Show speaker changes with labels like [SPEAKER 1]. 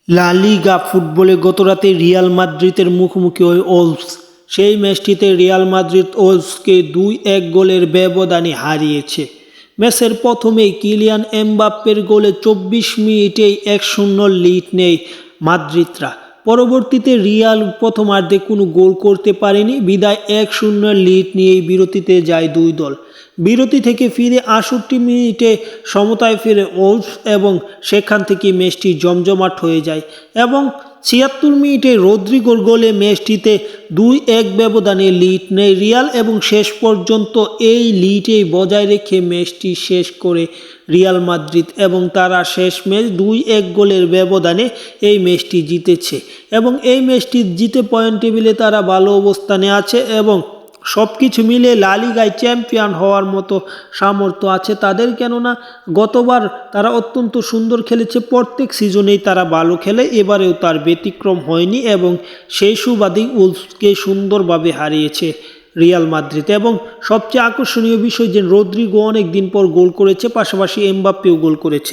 [SPEAKER 1] লা লিগা ফুটবলে গতরাতে রিয়াল মাদ্রিদের মুখোমুখি হয় ওলস। সেই ম্যাচটিতে রিয়াল মাদ্রিদ ওলসকে 2-1 গোলের ব্যবধানে হারিয়েছে। ম্যাচের প্রথমেই কিলিয়ান এমবাপ্পের গোলে 24 মিনিটেই 1-0 লিড নেয় মাদ্রিদরা। পরবর্তীতে রিয়াল প্রথমার্ধে কোনো গোল করতে পারেনি, বিদায় 1-0 লিড নিয়েই বিরতিতে যায় দুই দল। বিরতি থেকে ফিরে 68 মিনিটে সমতায় ফিরে ওলস এবং সেখান থেকে ম্যাচটি জমজমাট হয়ে যায় এবং 76 মিনিটে রদ্রিগোর গোলে ম্যাচটিতে 2-1 ব্যবধানে লিড নেয় রিয়াল এবং শেষ পর্যন্ত এই লিডেই বজায় রেখে ম্যাচটি শেষ করে রিয়াল মাদ্রিদ এবং তারা শেষ ম্যাচ 2-1 গোলের ব্যবধানে এই ম্যাচটি জিতেছে এবং এই ম্যাচটি জিতে পয়েন্ট টেবিলে তারা ভালো অবস্থানে আছে এবং সব কিছু মিলে লা লিগায় চ্যাম্পিয়ন হওয়ার মতো সামর্থ্য আছে তাদের, কেননা গতবার তারা অত্যন্ত সুন্দর খেলেছে, প্রত্যেক সিজনেই তারা ভালো খেলে, এবারেও তার ব্যতিক্রম হয়নি এবং সেই সুবাদেই উলসকে সুন্দরভাবে হারিয়েছে রিয়াল মাদ্রিদ। এবং সবচেয়ে আকর্ষণীয় বিষয় যে রদ্রিগো অনেক দিন পর গোল করেছে, পাশাপাশি এমবাপ্পেও গোল করেছে।